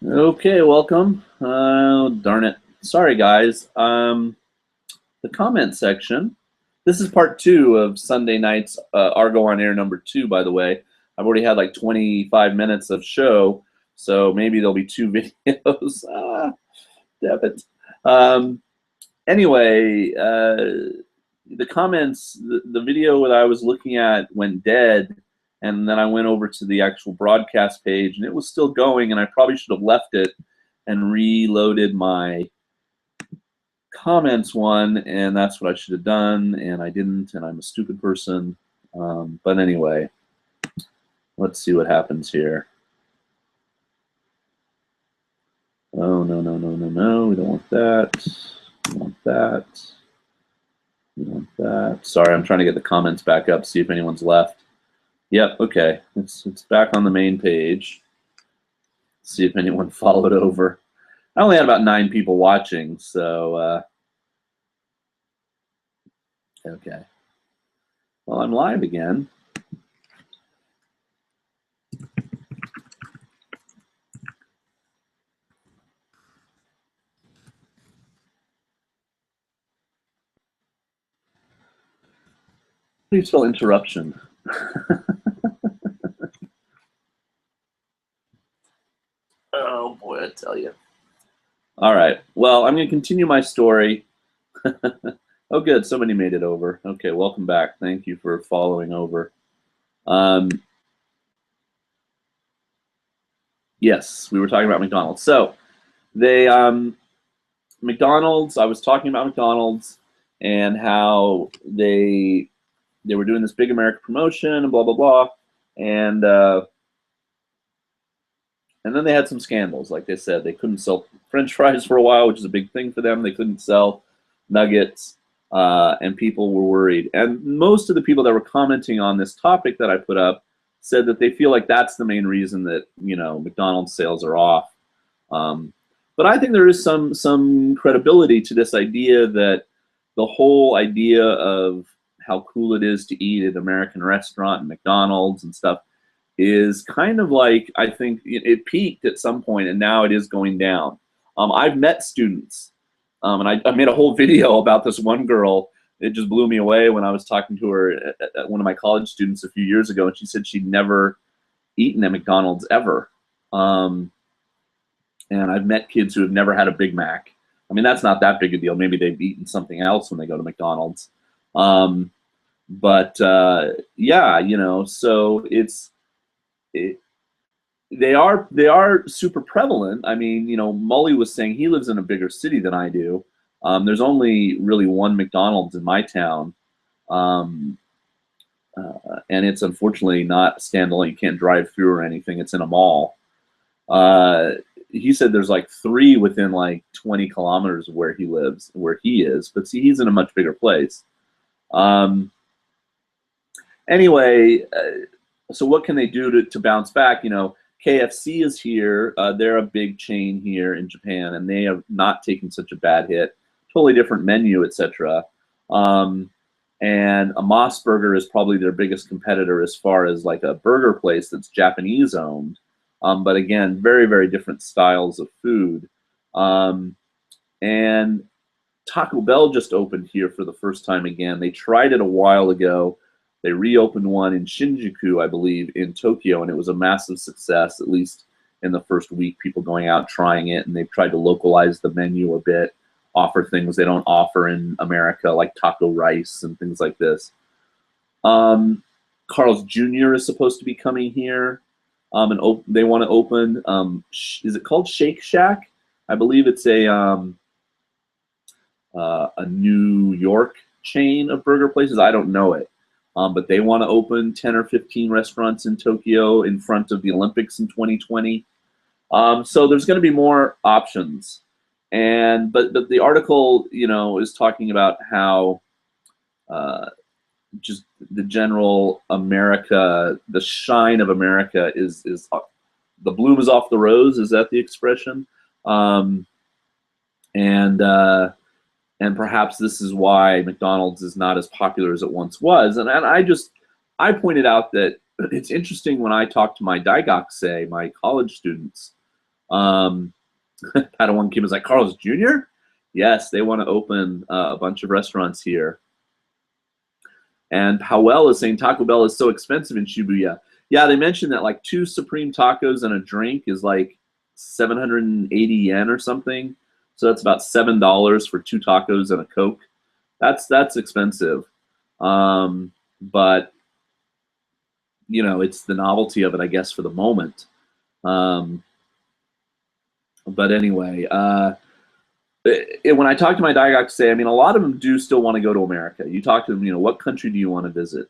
Okay, welcome. Oh, darn it. Sorry, guys. The comment section. This is part 2 of Sunday night's Argo on Air #2, by the way. I've already had like 25 minutes of show, so maybe there'll be 2 videos. Damn it. Anyway, the comments, the video that I was looking at went dead, and then I went over to the actual broadcast page, and it was still going, and I probably should have left it and reloaded my comments one, and that's what I should have done, and I didn't, and I'm a stupid person. But anyway, let's see what happens here. Oh, no, no, no, no, no, we don't want that. We want that. We want that. Sorry, I'm trying to get the comments back up, see if anyone's left. Yep, okay, it's back on the main page. See if anyone followed over. I only had about 9 people watching, so okay. Well, I'm live again. Please spell interruption. Oh boy, I tell you. All right, well, I'm going to continue my story. Oh, good, somebody made it over. Okay, welcome back. Thank you for following over. Yes, we were talking about McDonald's. So they, McDonald's, I was talking about McDonald's and how they were doing this big America promotion and blah, blah, blah. And then they had some scandals. Like they said, they couldn't sell French fries for a while, which is a big thing for them. They couldn't sell nuggets, and people were worried. And most of the people that were commenting on this topic that I put up said that they feel like that's the main reason that, you know, McDonald's sales are off. But I think there is some credibility to this idea that the whole idea of how cool it is to eat at an American restaurant and McDonald's and stuff is kind of like, I think it peaked at some point and now it is going down. I've met students, and I made a whole video about this one girl. It just blew me away when I was talking to her at one of my college students a few years ago, and she said she'd never eaten at McDonald's ever. And I've met kids who have never had a Big Mac. I mean, that's not that big a deal. Maybe they've eaten something else when they go to McDonald's. Yeah, you know, so they are super prevalent. I mean, you know, Mully was saying he lives in a bigger city than I do. There's only really one McDonald's in my town, and it's unfortunately not standalone. You can't drive through or anything. It's in a mall. He said there's like 3 within like 20 kilometers of where he lives, where he is. But see, he's in a much bigger place. Anyway, so what can they do to bounce back? You know, KFC is here. They're a big chain here in Japan, and they have not taken such a bad hit. Totally different menu, etc. And a Moss Burger is probably their biggest competitor as far as like a burger place that's Japanese owned. But again, very, very different styles of food. And Taco Bell just opened here for the first time again. They tried it a while ago. They reopened one in Shinjuku, I believe, in Tokyo, and it was a massive success, at least in the first week, people going out trying it, and they've tried to localize the menu a bit, offer things they don't offer in America, like taco rice and things like this. Carl's Jr. is supposed to be coming here, and they want to open, is it called Shake Shack? I believe it's a New York chain of burger places. I don't know it. But they want to open 10 or 15 restaurants in Tokyo in front of the Olympics in 2020. So there's going to be more options. But the article, you know, is talking about how just the general America, the shine of America is the bloom is off the rose. Is that the expression? And perhaps this is why McDonald's is not as popular as it once was. And I pointed out that it's interesting when I talk to my Daigakse, my college students, Um, Padawan Kim is like, Carl's Jr.? Yes, they want to open a bunch of restaurants here. And Powell is saying Taco Bell is so expensive in Shibuya. Yeah, they mentioned that like 2 Supreme tacos and a drink is like 780 yen or something. So that's about $7 for 2 tacos and a Coke. That's expensive. But you know, it's the novelty of it, I guess, for the moment. But anyway, when I talk to my Daigakusei, I mean, a lot of them do still want to go to America. You talk to them, you know, what country do you want to visit?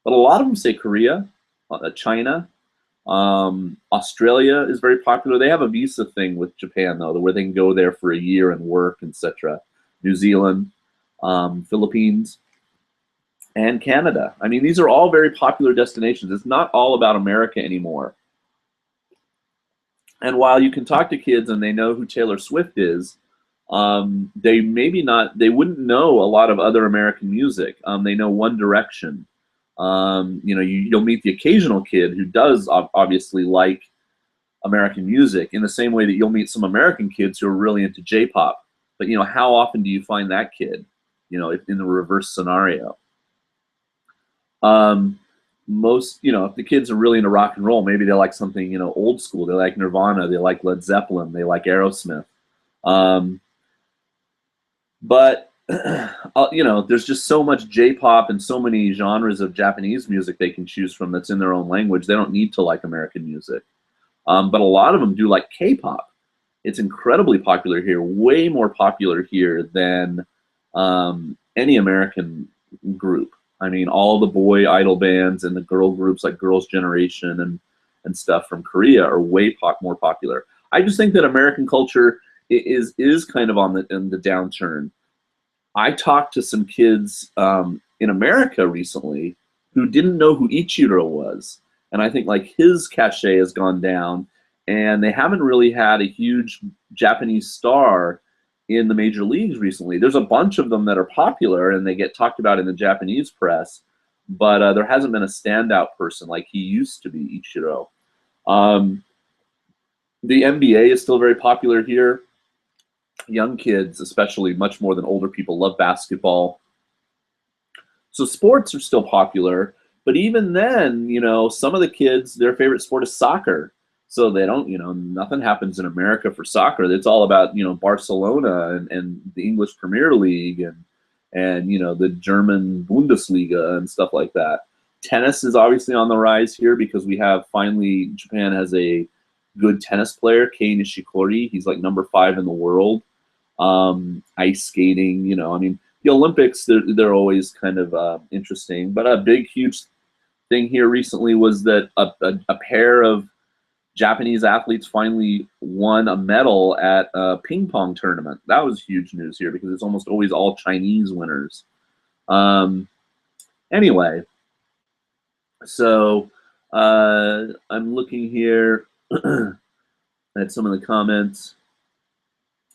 But a lot of them say Korea, China, Australia is very popular. They have a visa thing with Japan, though, where they can go there for a year and work, etc. New Zealand, Philippines, and Canada. I mean, these are all very popular destinations. It's not all about America anymore. And while you can talk to kids and they know who Taylor Swift is, they wouldn't know a lot of other American music. They know One Direction. You know, you'll meet the occasional kid who does obviously like American music in the same way that you'll meet some American kids who are really into J-pop. But, you know, how often do you find that kid, you know, in the reverse scenario? Most, you know, if the kids are really into rock and roll, maybe they like something, you know, old school. They like Nirvana, they like Led Zeppelin, they like Aerosmith. But, you know, there's just so much J-pop and so many genres of Japanese music they can choose from that's in their own language. They don't need to like American music. But a lot of them do like K-pop. It's incredibly popular here, way more popular here than any American group. I mean, all the boy idol bands and the girl groups like Girls' Generation and stuff from Korea are way more popular. I just think that American culture is kind of in the downturn. I talked to some kids in America recently who didn't know who Ichiro was, and I think like his cachet has gone down, and they haven't really had a huge Japanese star in the major leagues recently. There's a bunch of them that are popular and they get talked about in the Japanese press, but there hasn't been a standout person like he used to be, Ichiro. The NBA is still very popular here. Young kids, especially much more than older people, love basketball. So sports are still popular, but even then, you know, some of the kids, their favorite sport is soccer. So they don't, you know, nothing happens in America for soccer. It's all about, you know, Barcelona and the English Premier League and you know, the German Bundesliga and stuff like that. Tennis is obviously on the rise here because we have finally, Japan has a good tennis player, Kei Nishikori. He's like #5 in the world. Ice skating, you know, I mean, the Olympics, they're always kind of interesting. But a big, huge thing here recently was that a pair of Japanese athletes finally won a medal at a ping pong tournament. That was huge news here because it's almost always all Chinese winners. Anyway, so I'm looking here at some of the comments.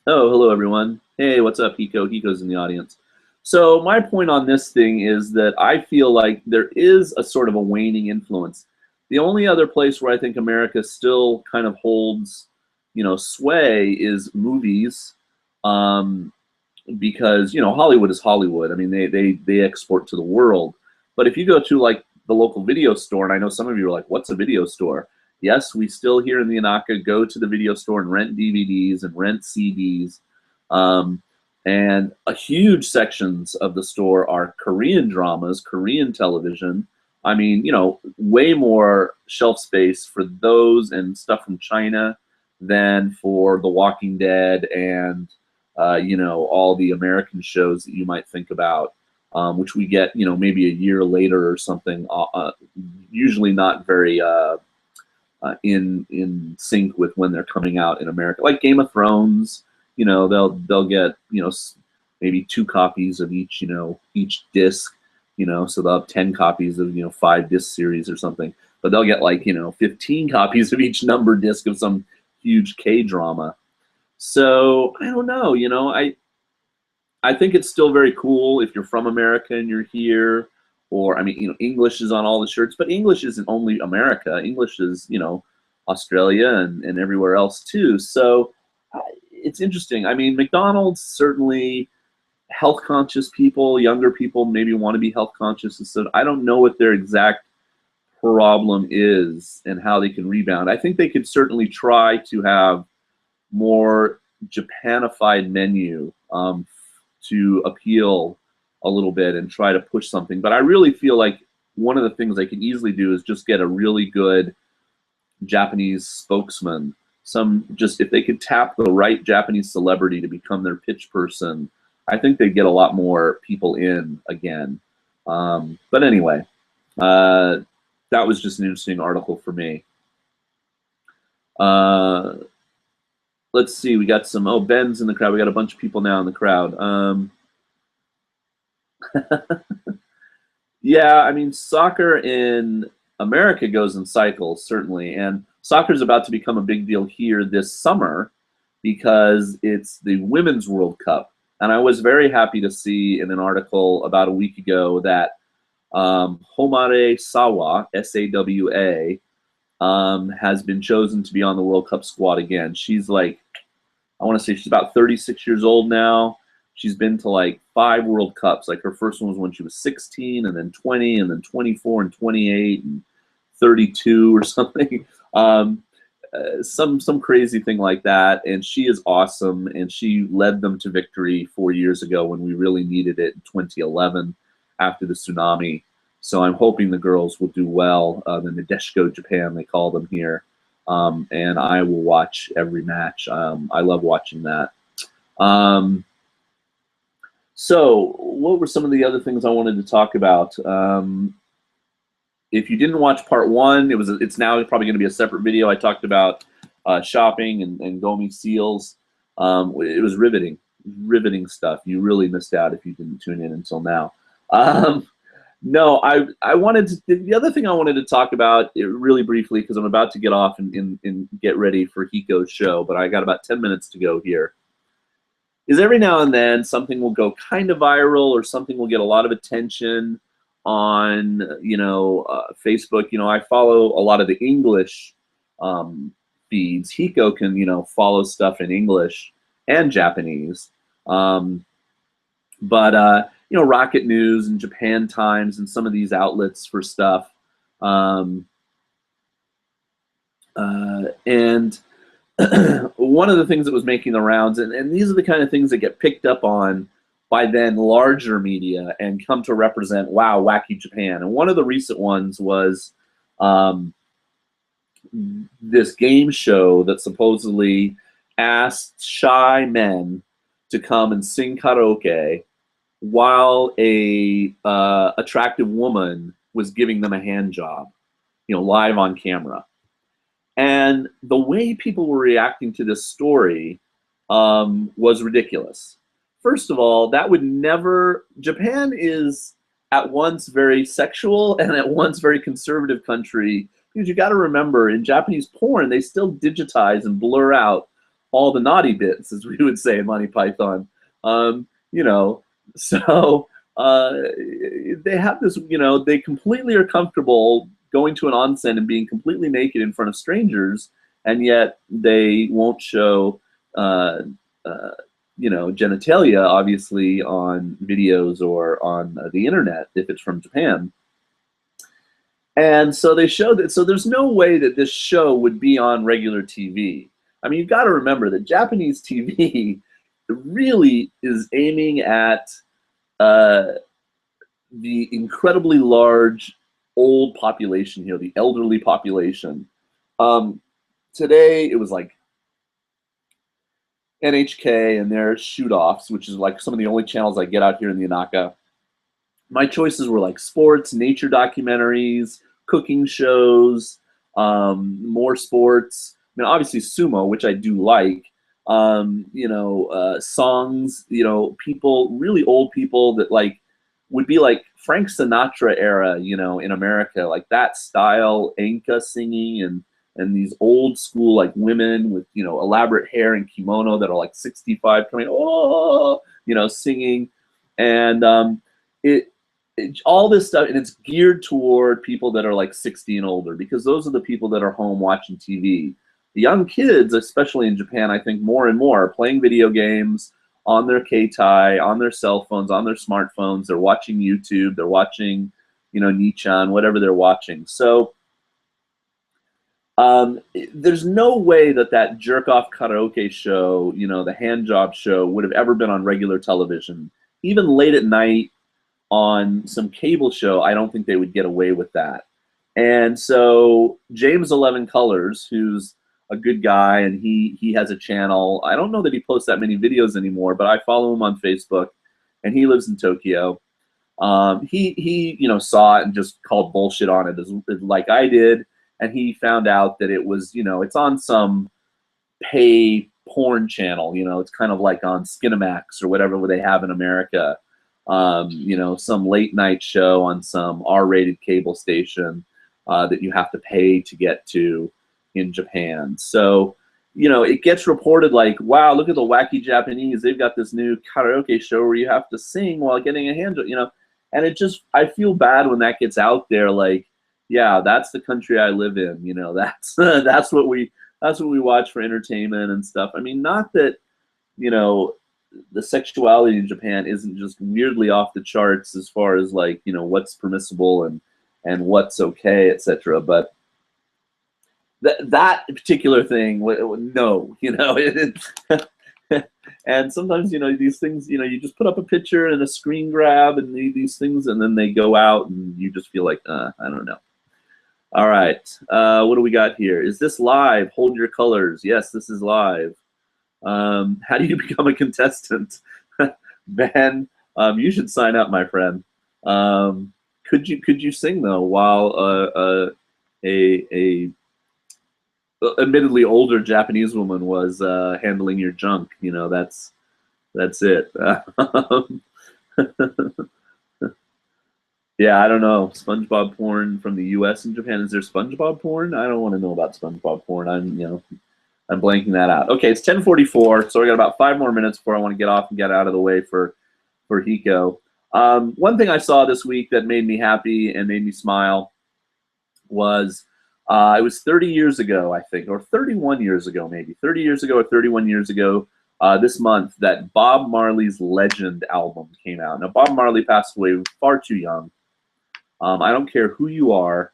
Oh, hello everyone. Hey, what's up, Hiko? Hiko's in the audience. So my point on this thing is that I feel like there is a sort of a waning influence. The only other place where I think America still kind of holds, you know, sway is movies, because, you know, Hollywood is Hollywood. I mean, they export to the world. But if you go to like the local video store, and I know some of you are like, what's a video store? Yes, we still here in the Inaka go to the video store and rent DVDs and rent CDs. And a huge sections of the store are Korean dramas, Korean television. I mean, you know, way more shelf space for those and stuff from China than for The Walking Dead and, you know, all the American shows that you might think about, which we get, you know, maybe a year later or something, usually not very in sync with when they're coming out in America. Like Game of Thrones, you know, they'll get, you know, maybe 2 copies of each, you know, each disc. You know, so they'll have 10 copies of, you know, 5 disc series or something, but they'll get like, you know, 15 copies of each number disc of some huge K-drama. So I don't know, you know, I think it's still very cool if you're from America and you're here, or I mean, you know, English is on all the shirts, but English isn't only America. English is, you know, Australia and everywhere else too. So it's interesting. I mean, McDonald's certainly health conscious people, younger people maybe want to be health conscious. And so I don't know what their exact problem is and how they can rebound. I think they could certainly try to have more Japanified menu to appeal a little bit and try to push something. But I really feel like one of the things they can easily do is just get a really good Japanese spokesman. If they could tap the right Japanese celebrity to become their pitch person, I think they'd get a lot more people in again. But anyway, that was just an interesting article for me. Let's see, we got some, Ben's in the crowd. We got a bunch of people now in the crowd. Yeah, I mean, soccer in America goes in cycles, certainly. And soccer is about to become a big deal here this summer because it's the Women's World Cup. And I was very happy to see in an article about a week ago that Homare Sawa, S-A-W-A, has been chosen to be on the World Cup squad again. She's like, I want to say she's about 36 years old now. She's been to like 5 World Cups. Like her first one was when she was 16, and then 20, and then 24, and 28, and 32 or something. Some crazy thing like that. And she is awesome. And she led them to victory 4 years ago when we really needed it in 2011 after the tsunami. So I'm hoping the girls will do well. The Nadeshiko Japan, they call them here. And I will watch every match. I love watching that. So what were some of the other things I wanted to talk about? If you didn't watch part 1, it's now probably going to be a separate video. I talked about shopping and Gomi seals. It was riveting stuff. You really missed out if you didn't tune in until now. No, I wanted to, the other thing I wanted to talk about really briefly, because I'm about to get off and get ready for Hiko's show, but I got about 10 minutes to go here, is every now and then something will go kind of viral or something will get a lot of attention on, Facebook. I follow a lot of the English feeds. Hiko can, follow stuff in English and Japanese. Rocket News and Japan Times and some of these outlets for stuff. And one of the things that was making the rounds, and these are the kind of things that get picked up on by then larger media and come to represent, wow, wacky Japan. And one of the recent ones was this game show that supposedly asked shy men to come and sing karaoke while a attractive woman was giving them a hand job, live on camera. And the way people were reacting to this story was ridiculous. First of all, that would never, Japan is at once very sexual and at once very conservative country, because you got to remember, in Japanese porn, they still digitize and blur out all the naughty bits, as we would say in Monty Python. So they have this, they completely are comfortable going to an onsen and being completely naked in front of strangers, and yet they won't show, genitalia, obviously, on videos or on the internet if it's from Japan. And so they showed it. So there's no way that this show would be on regular TV. I mean, you've got to remember that Japanese TV really is aiming at the incredibly large old population here, the elderly population. Today it was like NHK and their shoot-offs, which is like some of the only channels I get out here in the Inaka. My choices were like sports, nature documentaries, cooking shows, more sports. I mean, obviously sumo, which I do like. Songs, people, really old people that would be like Frank Sinatra era, in America, like that style, enka singing and these old school like women with, elaborate hair and kimono that are like 65 coming, singing. And all this stuff, and it's geared toward people that are like 60 and older, because those are the people that are home watching TV. The young kids, especially in Japan, I think more and more are playing video games on their keitai, on their cell phones, on their smartphones. They're watching YouTube. They're watching, Nichan, whatever they're watching. So there's no way that jerk-off karaoke show, the hand job show, would have ever been on regular television. Even late at night on some cable show, I don't think they would get away with that. And so James 11 Colors, who's a good guy, and he has a channel. I don't know that he posts that many videos anymore, but I follow him on Facebook, and he lives in Tokyo. He saw it and just called bullshit on it, like I did, and he found out that it was, it's on some pay porn channel. It's kind of like on Skinamax or whatever they have in America. Some late night show on some R-rated cable station that you have to pay to get to in Japan. So, it gets reported like, wow, look at the wacky Japanese. They've got this new karaoke show where you have to sing while getting a hand job, and it just, I feel bad when that gets out there. Like, yeah, that's the country I live in. That's what we watch for entertainment and stuff. I mean, not that, the sexuality in Japan isn't just weirdly off the charts as far as like, what's permissible and what's okay, etc. But that particular thing, no, and sometimes, these things, you just put up a picture and a screen grab and these things, and then they go out and you just feel like, I don't know. All right, what do we got here? Is this live? Hold your colors. Yes, this is live. How do you become a contestant? Ben, you should sign up, my friend. Could you sing though while a admittedly older Japanese woman was handling your junk? That's it. Yeah, I don't know. SpongeBob porn from the U.S. and Japan. Is there SpongeBob porn? I don't want to know about SpongeBob porn. I'm blanking that out. Okay, it's 10:44, so we got about 5 more minutes before I want to get off and get out of the way for Hiko. One thing I saw this week that made me happy and made me smile was it was 30 years ago, I think, or 31 years ago, maybe 30 years ago or 31 years ago this month, that Bob Marley's Legend album came out. Now, Bob Marley passed away far too young. I don't care who you are.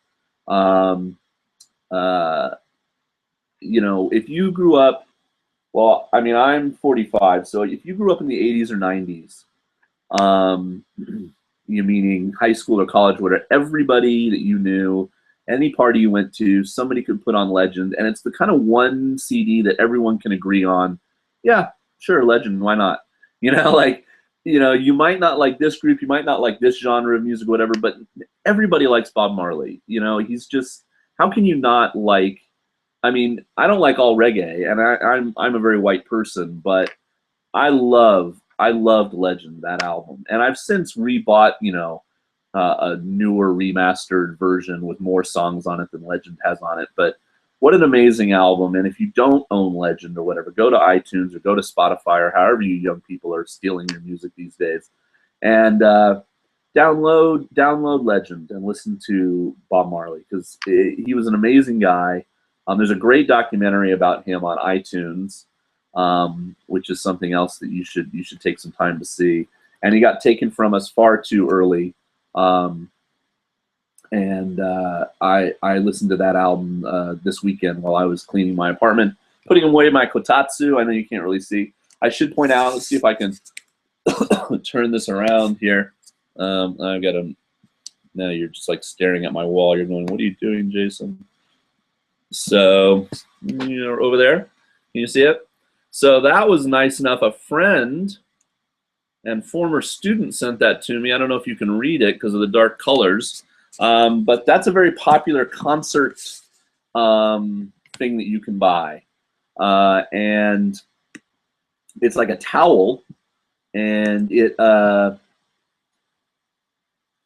If you grew up, well, I mean, I'm 45, so if you grew up in the 80s or 90s, you meaning high school or college, whatever, everybody that you knew, any party you went to, somebody could put on Legend, and it's the kind of one CD that everyone can agree on. Yeah, sure, Legend, why not? You might not like this group, you might not like this genre of music, whatever, but everybody likes Bob Marley. He's just, how can you not like, I mean, I don't like all reggae, and I'm a very white person, but I loved Legend, that album, and I've since rebought, a newer remastered version with more songs on it than Legend has on it. But what an amazing album! And if you don't own Legend or whatever, go to iTunes or go to Spotify or however you young people are stealing your music these days, and download Legend and listen to Bob Marley, because he was an amazing guy. There's a great documentary about him on iTunes, which is something else that you should take some time to see. And he got taken from us far too early. I listened to that album this weekend while I was cleaning my apartment, putting away my kotatsu. I know you can't really see. I should point out, let's see if I can turn this around here. I've got a, now you're just like staring at my wall. You're going, what are you doing, Jason? So, over there, can you see it? So that was nice enough. A friend and former student sent that to me. I don't know if you can read it because of the dark colors, but that's a very popular concert thing that you can buy. And it's like a towel, and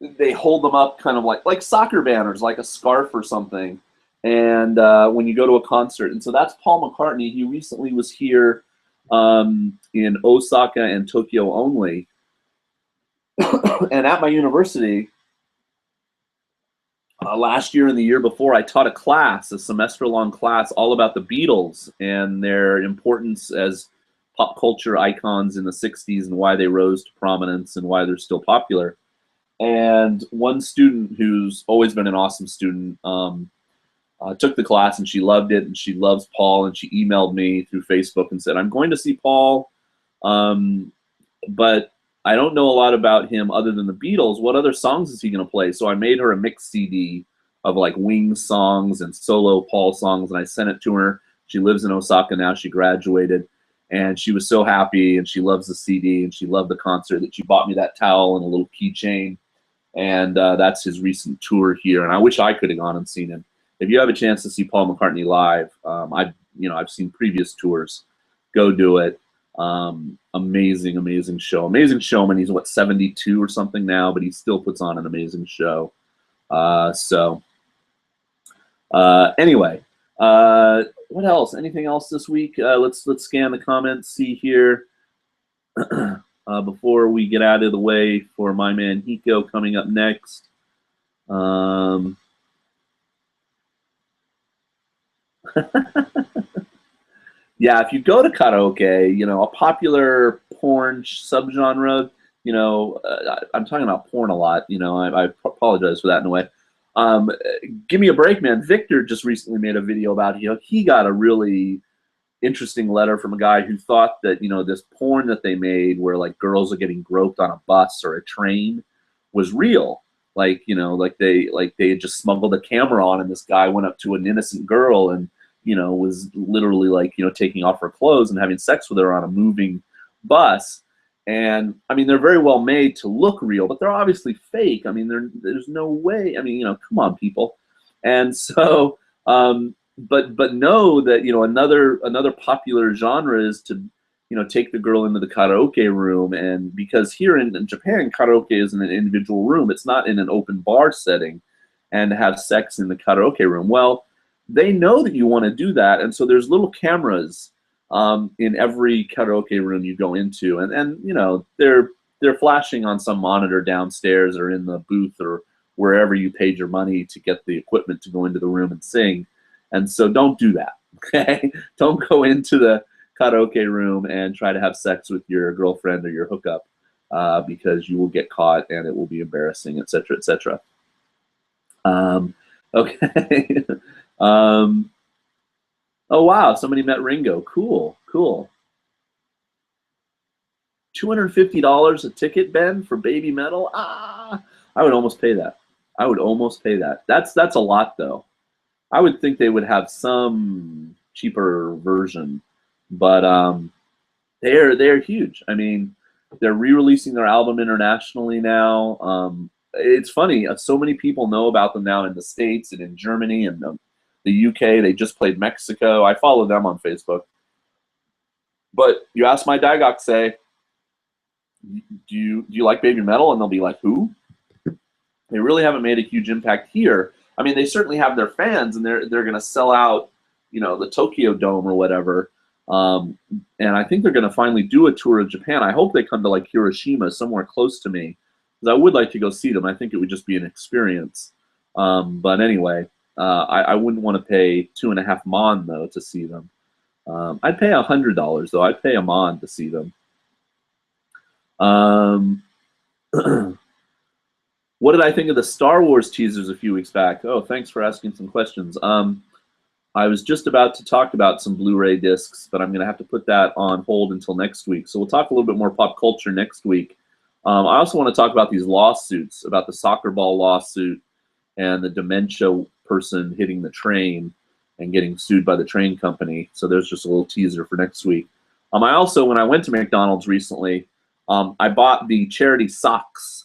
they hold them up kind of like soccer banners, like a scarf or something. And when you go to a concert, and so that's Paul McCartney. He recently was here in Osaka and Tokyo only. And at my university, last year and the year before, I taught a class, a semester-long class, all about the Beatles and their importance as pop culture icons in the 60s and why they rose to prominence and why they're still popular. And one student who's always been an awesome student took the class and she loved it and she loves Paul, and she emailed me through Facebook and said, I'm going to see Paul, but I don't know a lot about him other than the Beatles. What other songs is he going to play? So I made her a mix CD of like Wings songs and solo Paul songs, and I sent it to her. She lives in Osaka now. She graduated, and she was so happy, and she loves the CD, and she loved the concert that she bought me that towel and a little keychain. And that's his recent tour here. And I wish I could have gone and seen him. If you have a chance to see Paul McCartney live, I've seen previous tours. Go do it. Amazing, amazing show. Amazing showman. He's what, 72 or something now, but he still puts on an amazing show. Anyway, what else? Anything else this week? Let's scan the comments, see here. Before we get out of the way for my man Hiko coming up next. Yeah, if you go to karaoke, a popular porn subgenre, I'm talking about porn a lot, I apologize for that in a way. Give me a break, man. Victor just recently made a video about, he got a really interesting letter from a guy who thought that, this porn that they made where like girls are getting groped on a bus or a train was real. Like, they had just smuggled a camera on, and this guy went up to an innocent girl and, was literally like, taking off her clothes and having sex with her on a moving bus. And I mean, they're very well made to look real, but they're obviously fake. I mean, there's no way. I mean, come on, people. And so, but know that another popular genre is to take the girl into the karaoke room, and because here in Japan, karaoke is in an individual room, it's not in an open bar setting, and to have sex in the karaoke room. Well, they know that you want to do that, and so there's little cameras in every karaoke room you go into, and they're flashing on some monitor downstairs or in the booth or wherever you paid your money to get the equipment to go into the room and sing. And so don't do that, okay? Don't go into the karaoke room and try to have sex with your girlfriend or your hookup because you will get caught and it will be embarrassing, etc., etc. Okay. Oh, wow, somebody met Ringo. Cool, cool. $250 a ticket, Ben, for Baby Metal? I would almost pay that. I would almost pay that. That's a lot, though. I would think they would have some cheaper version, but they're huge. I mean, they're re-releasing their album internationally now. It's funny, so many people know about them now in the States and in Germany and the UK. They just played Mexico. I follow them on Facebook. But you ask my Daigakse, do you like Baby Metal? And they'll be like, who? They really haven't made a huge impact here. I mean, they certainly have their fans, and they're going to sell out, the Tokyo Dome or whatever. And I think they're going to finally do a tour of Japan. I hope they come to like Hiroshima, somewhere close to me, because I would like to go see them. I think it would just be an experience. But anyway, I wouldn't want to pay 2.5 mon though to see them. I'd pay $100 though. I'd pay a mon to see them. What did I think of the Star Wars teasers a few weeks back? Oh, thanks for asking some questions. I was just about to talk about some Blu-ray discs, but I'm going to have to put that on hold until next week. So we'll talk a little bit more pop culture next week. I also want to talk about these lawsuits, about the soccer ball lawsuit and the dementia person hitting the train and getting sued by the train company. So there's just a little teaser for next week. I also, when I went to McDonald's recently, I bought the charity socks.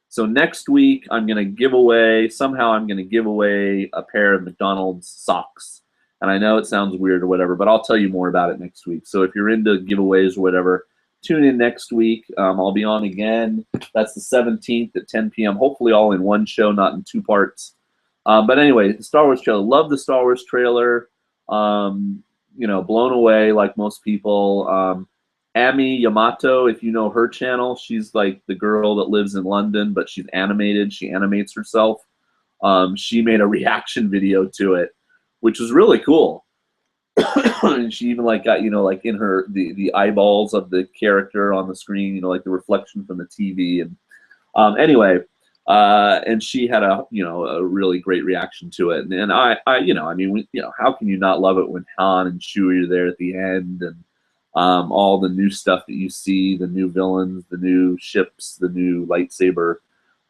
So next week, I'm going to give away a pair of McDonald's socks. And I know it sounds weird or whatever, but I'll tell you more about it next week. So if you're into giveaways or whatever, tune in next week. I'll be on again. That's the 17th at 10 p.m. Hopefully all in one show, not in 2 parts. But anyway, the Star Wars trailer. Love the Star Wars trailer. Blown away like most people. Ami Yamato, if you know her channel, she's like the girl that lives in London, but she's animated. She animates herself. she made a reaction video to it, which was really cool. And she even like got, like in her the eyeballs of the character on the screen, like the reflection from the TV. And anyway, and she had a really great reaction to it. And I mean, how can you not love it when Han and Chewie are there at the end, and all the new stuff that you see, the new villains, the new ships, the new lightsaber,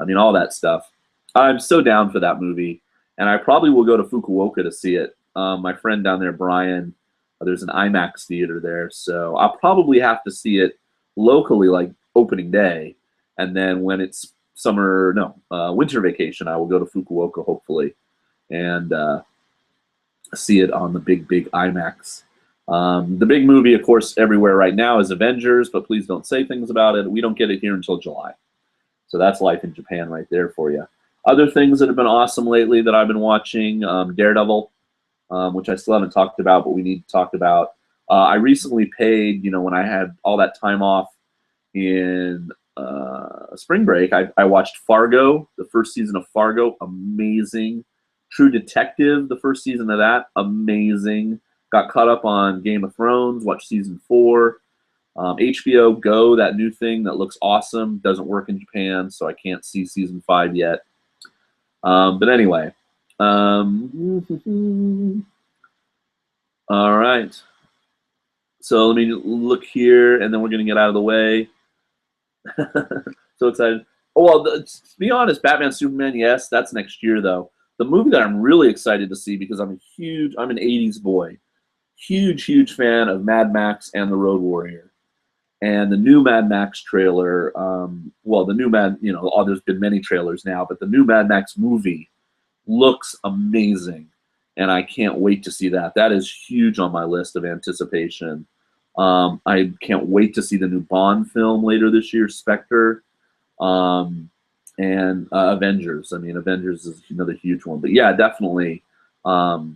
I mean, all that stuff. I'm so down for that movie, and I probably will go to Fukuoka to see it. My friend down there, Brian, there's an IMAX theater there, so I'll probably have to see it locally, like opening day, and then when it's winter vacation, I will go to Fukuoka hopefully, and see it on the big IMAX. The big movie, of course, everywhere right now is Avengers, but please don't say things about it. We don't get it here until July. So that's life in Japan right there for you. Other things that have been awesome lately that I've been watching, Daredevil, which I still haven't talked about, but we need to talk about. I recently paid, when I had all that time off in spring break, I watched Fargo, the first season of Fargo, amazing. True Detective, the first season of that, amazing. Got caught up on Game of Thrones, watched season 4. HBO Go, that new thing that looks awesome, doesn't work in Japan, so I can't see season 5 yet. But anyway, all right. So let me look here, and then we're going to get out of the way. So excited. Oh, well, to be honest, Batman, Superman, yes, that's next year, though. The movie that I'm really excited to see, because I'm an 80s boy, huge fan of Mad Max and The Road Warrior. And the new Mad Max trailer, there's been many trailers now, but the new Mad Max movie looks amazing, and I can't wait to see that. That is huge on my list of anticipation. I can't wait to see the new Bond film later this year, Spectre, and Avengers. I mean, Avengers is another huge one. But yeah, definitely, Star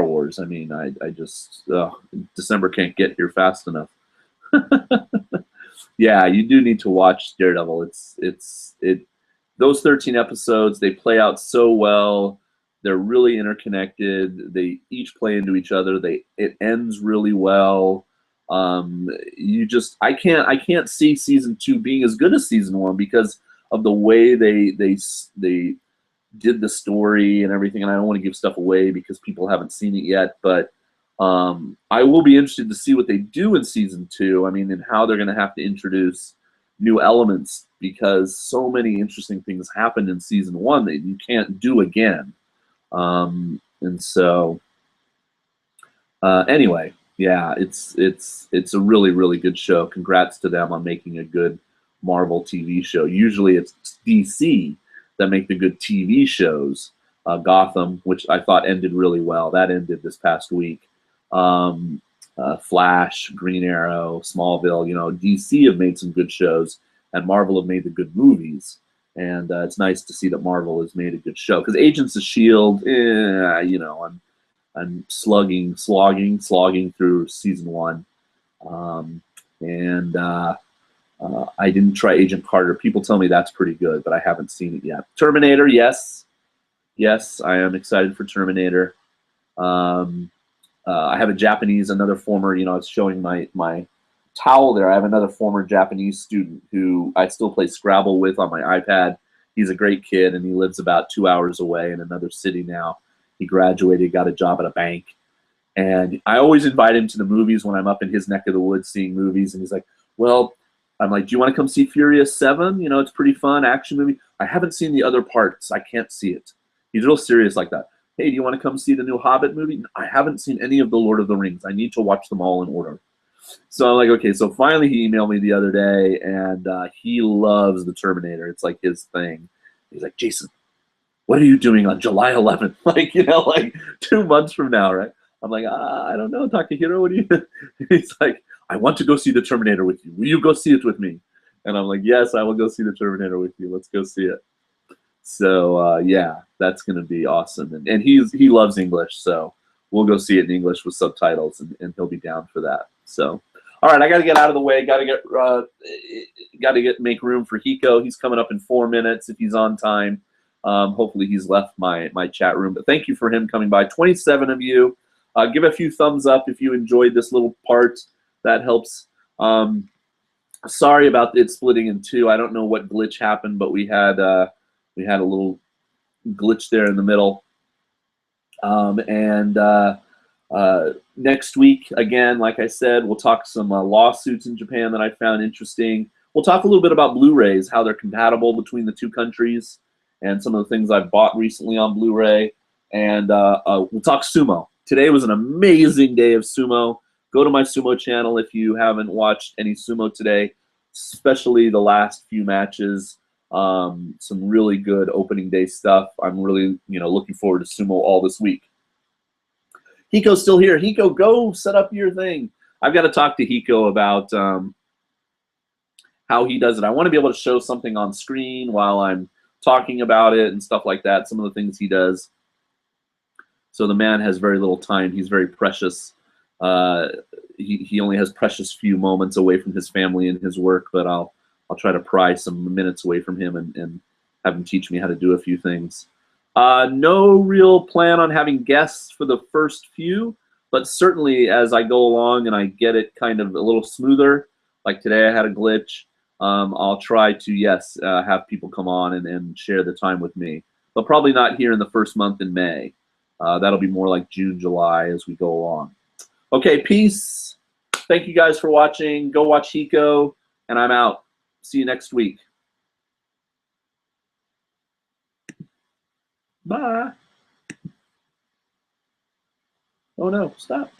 Wars. I mean, I just, December can't get here fast enough. Yeah, you do need to watch Daredevil. Those 13 episodes, they play out so well. They're really interconnected. They each play into each other. It ends really well. I can't see season 2 being as good as season 1 because of the way they did the story and everything. And I don't want to give stuff away because people haven't seen it yet, but I will be interested to see what they do in season 2. I mean, and how they're going to have to introduce new elements, because so many interesting things happened in season 1 that you can't do again. And so, anyway, yeah, it's a really good show. Congrats to them on making a good Marvel TV show. Usually it's DC that make the good TV shows. Gotham, which I thought ended really well, that ended this past week. Flash, Green Arrow, Smallville, DC have made some good shows, and Marvel have made the good movies. And it's nice to see that Marvel has made a good show. Because Agents of S.H.I.E.L.D., I'm slogging through season 1. I didn't try Agent Carter. People tell me that's pretty good, but I haven't seen it yet. Terminator, yes. Yes, I am excited for Terminator. I have another former, it's showing my towel there. I have another former Japanese student who I still play Scrabble with on my iPad. He's a great kid, and he lives about 2 hours away in another city now. He graduated, got a job at a bank. And I always invite him to the movies when I'm up in his neck of the woods seeing movies. And he's like, well, I'm like, do you want to come see Furious 7? It's pretty fun, action movie. I haven't seen the other parts. I can't see it. He's real serious like that. Hey, do you want to come see the new Hobbit movie? I haven't seen any of the Lord of the Rings. I need to watch them all in order. So I'm like, okay. So finally he emailed me the other day, and he loves the Terminator. It's like his thing. He's like, Jason, what are you doing on July 11th? Like 2 months from now, right? I'm like, I don't know, Takahiro, what do you? He's like, I want to go see the Terminator with you. Will you go see it with me? And I'm like, yes, I will go see the Terminator with you. Let's go see it. So yeah, that's going to be awesome. And he loves English, so we'll go see it in English with subtitles, and he'll be down for that. So, all right, I got to get out of the way. Got to make room for Hiko. He's coming up in 4 minutes if he's on time. Hopefully he's left my chat room. But thank you for him coming by. 27 of you. Give a few thumbs up if you enjoyed this little part. That helps. Sorry about it splitting in two. I don't know what glitch happened, but we had a little glitch there in the middle. Next week, again, like I said, we'll talk some lawsuits in Japan that I found interesting. We'll talk a little bit about Blu-rays, how they're compatible between the two countries, and some of the things I've bought recently on Blu-ray. And we'll talk sumo. Today was an amazing day of sumo. Go to my sumo channel if you haven't watched any sumo today, especially the last few matches. Some really good opening day stuff. I'm really, looking forward to sumo all this week. Hiko's still here. Hiko, go set up your thing. I've got to talk to Hiko about how he does it. I want to be able to show something on screen while I'm talking about it and stuff like that, some of the things he does. So the man has very little time. He's very precious. He only has precious few moments away from his family and his work, but I'll try to pry some minutes away from him and have him teach me how to do a few things. No real plan on having guests for the first few, but certainly as I go along and I get it kind of a little smoother, like today I had a glitch, I'll try to, yes, have people come on and share the time with me. But probably not here in the first month in May. That'll be more like June, July as we go along. Okay, peace. Thank you guys for watching. Go watch Hiko, and I'm out. See you next week. Bye. Oh no, stop.